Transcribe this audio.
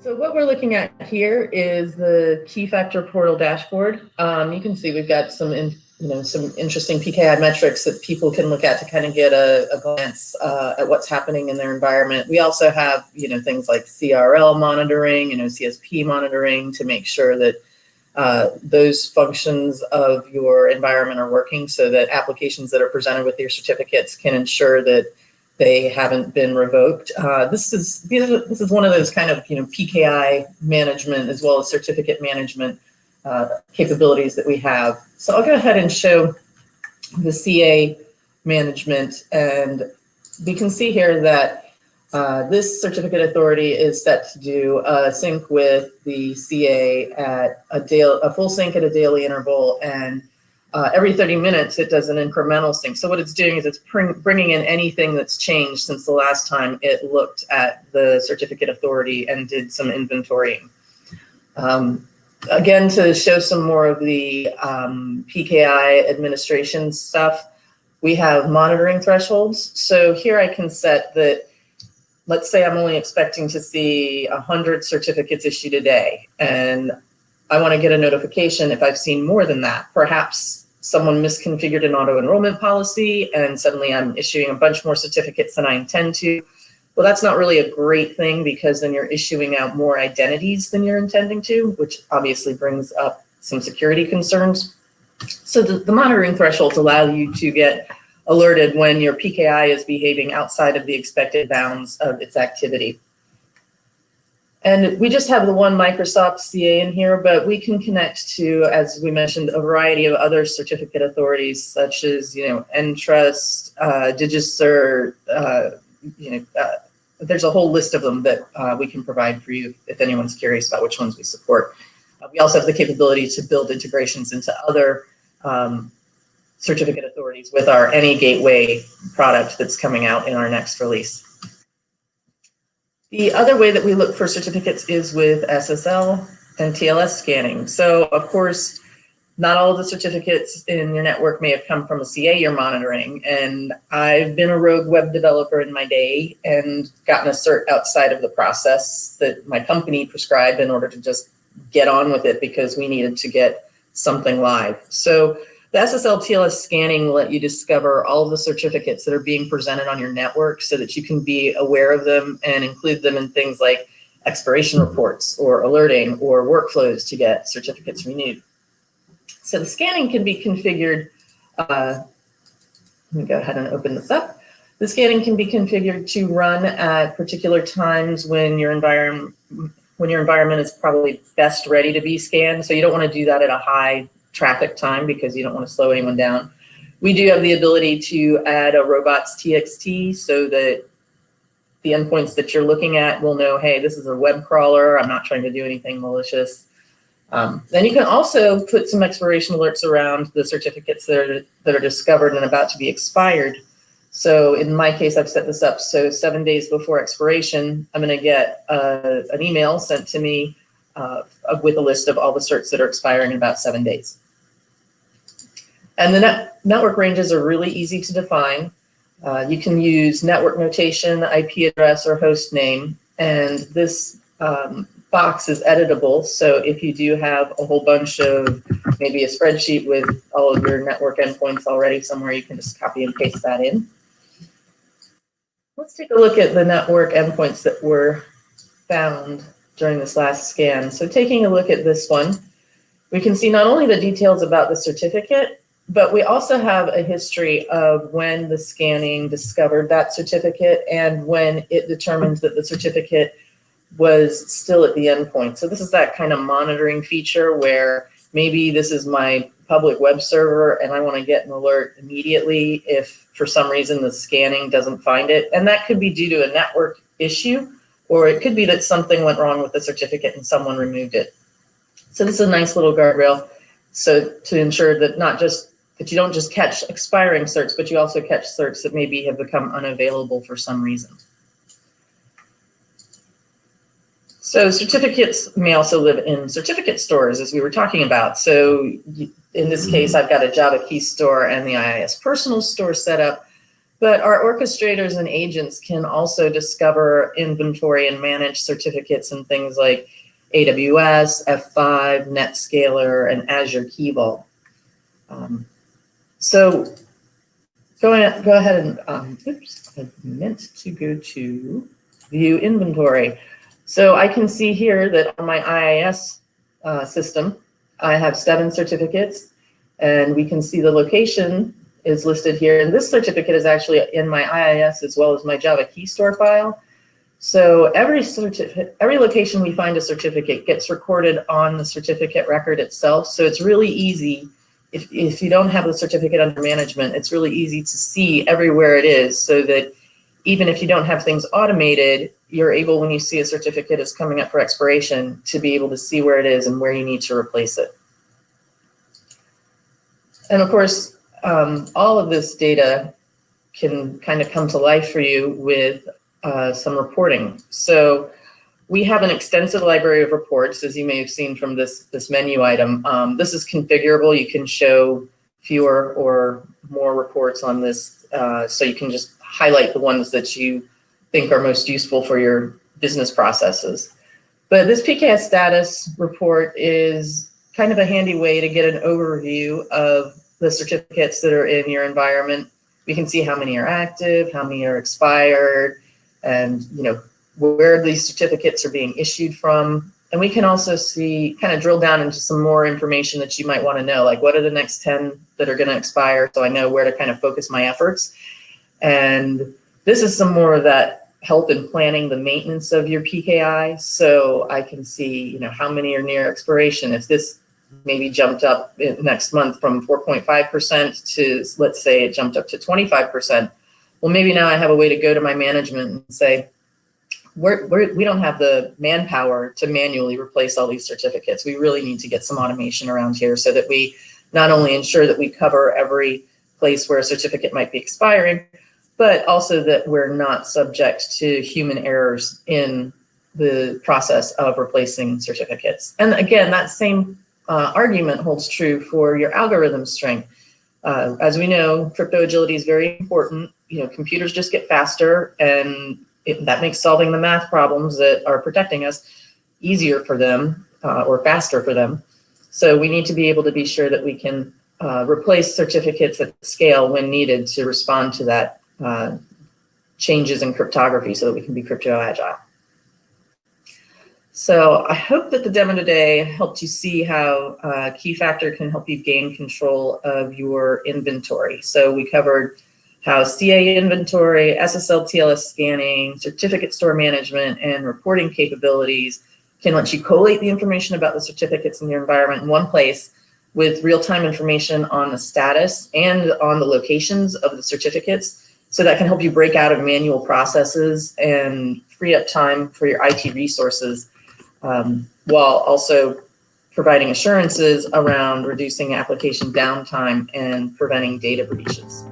So what we're looking at here is the Keyfactor portal dashboard. You can see we've got some interesting PKI metrics that people can look at to kind of get a glance at what's happening in their environment. We also have things like CRL monitoring, CSP monitoring to make sure that those functions of your environment are working, so that applications that are presented with your certificates can ensure that they haven't been revoked. This is one of those kind of PKI management as well as certificate management capabilities that we have. So I'll go ahead and show the CA management, and we can see here that this certificate authority is set to do a sync with the CA at a full sync at a daily interval, and every 30 minutes it does an incremental sync. So what it's doing is it's bringing in anything that's changed since the last time it looked at the certificate authority and did some inventorying. Again, to show some more of the PKI administration stuff, we have monitoring thresholds. So here I can set that, let's say I'm only expecting to see 100 certificates issued a day, and I want to get a notification if I've seen more than that. Perhaps someone misconfigured an auto enrollment policy and suddenly I'm issuing a bunch more certificates than I intend to. Well, that's not really a great thing, because then you're issuing out more identities than you're intending to, which obviously brings up some security concerns. So the monitoring thresholds allow you to get alerted when your PKI is behaving outside of the expected bounds of its activity. And we just have the one Microsoft CA in here, but we can connect to, as we mentioned, a variety of other certificate authorities, such as Entrust, DigiCert. There's a whole list of them that we can provide for you if anyone's curious about which ones we support. We also have the capability to build integrations into other certificate authorities with our Any Gateway product that's coming out in our next release. The other way that we look for certificates is with SSL and TLS scanning. So of course, not all of the certificates in your network may have come from a CA you're monitoring. And I've been a rogue web developer in my day and gotten a cert outside of the process that my company prescribed in order to just get on with it, because we needed to get something live. So the SSL TLS scanning will let you discover all of the certificates that are being presented on your network, so that you can be aware of them and include them in things like expiration reports or alerting or workflows to get certificates renewed. So the scanning can be configured. Let me go ahead and open this up. The scanning can be configured to run at particular times when your environment is probably best ready to be scanned. So you don't want to do that at a high traffic time, because you don't want to slow anyone down. We do have the ability to add a robots TXT, so that the endpoints that you're looking at will know, hey, this is a web crawler. I'm not trying to do anything malicious. Then you can also put some expiration alerts around the certificates that are discovered and about to be expired. So in my case, I've set this up so 7 days before expiration, I'm going to get an email sent to me with a list of all the certs that are expiring in about 7 days. And the network ranges are really easy to define. You can use network notation, IP address, or host name, and this box is editable. So if you do have a whole bunch of, maybe a spreadsheet with all of your network endpoints already somewhere, you can just copy and paste that in. Let's take a look at the network endpoints that were found during this last scan. So taking a look at this one, we can see not only the details about the certificate, but we also have a history of when the scanning discovered that certificate and when it determined that the certificate was still at the endpoint. So this is that kind of monitoring feature where maybe this is my public web server and I want to get an alert immediately if for some reason the scanning doesn't find it. And that could be due to a network issue, or it could be that something went wrong with the certificate and someone removed it. So this is a nice little guardrail, so to ensure that that you don't just catch expiring certs, but you also catch certs that maybe have become unavailable for some reason. So certificates may also live in certificate stores, as we were talking about. So in this case, I've got a Java key store and the IIS personal store set up. But our orchestrators and agents can also discover, inventory, and manage certificates in things like AWS, F5, NetScaler, and Azure Key Vault. So go ahead and, oops, I meant to go to view inventory. So I can see here that on my IIS system, I have 7 certificates, and we can see the location is listed here. And this certificate is actually in my IIS as well as my Java key store file. So every location we find a certificate gets recorded on the certificate record itself. So it's really easy, if you don't have the certificate under management, it's really easy to see everywhere it is, so that even if you don't have things automated, you're able, when you see a certificate is coming up for expiration, to be able to see where it is and where you need to replace it. And of course, all of this data can kind of come to life for you with some reporting. So we have an extensive library of reports, as you may have seen from this menu item. This is configurable. You can show fewer or more reports on this, so you can just highlight the ones that you think are most useful for your business processes. But this PKI status report is kind of a handy way to get an overview of the certificates that are in your environment. We can see how many are active, how many are expired, and where these certificates are being issued from. And we can also see, kind of drill down into some more information that you might want to know, like what are the next 10 that are going to expire, so I know where to kind of focus my efforts. And this is some more of that help in planning the maintenance of your PKI. So I can see, how many are near expiration. If this maybe jumped up next month from 4.5% to, let's say it jumped up to 25%. Well, maybe now I have a way to go to my management and say, we don't have the manpower to manually replace all these certificates. We really need to get some automation around here, so that we not only ensure that we cover every place where a certificate might be expiring, but also that we're not subject to human errors in the process of replacing certificates. And again, that same argument holds true for your algorithm strength. As we know, crypto agility is very important. Computers just get faster, and that makes solving the math problems that are protecting us easier for them, or faster for them. So we need to be able to be sure that we can replace certificates at scale when needed to respond to that changes in cryptography, so that we can be crypto agile. So I hope that the demo today helped you see how Keyfactor can help you gain control of your inventory. So we covered how CA inventory, SSL TLS scanning, certificate store management, and reporting capabilities can let you collate the information about the certificates in your environment in one place, with real-time information on the status and on the locations of the certificates. So that can help you break out of manual processes and free up time for your IT resources, while also providing assurances around reducing application downtime and preventing data breaches.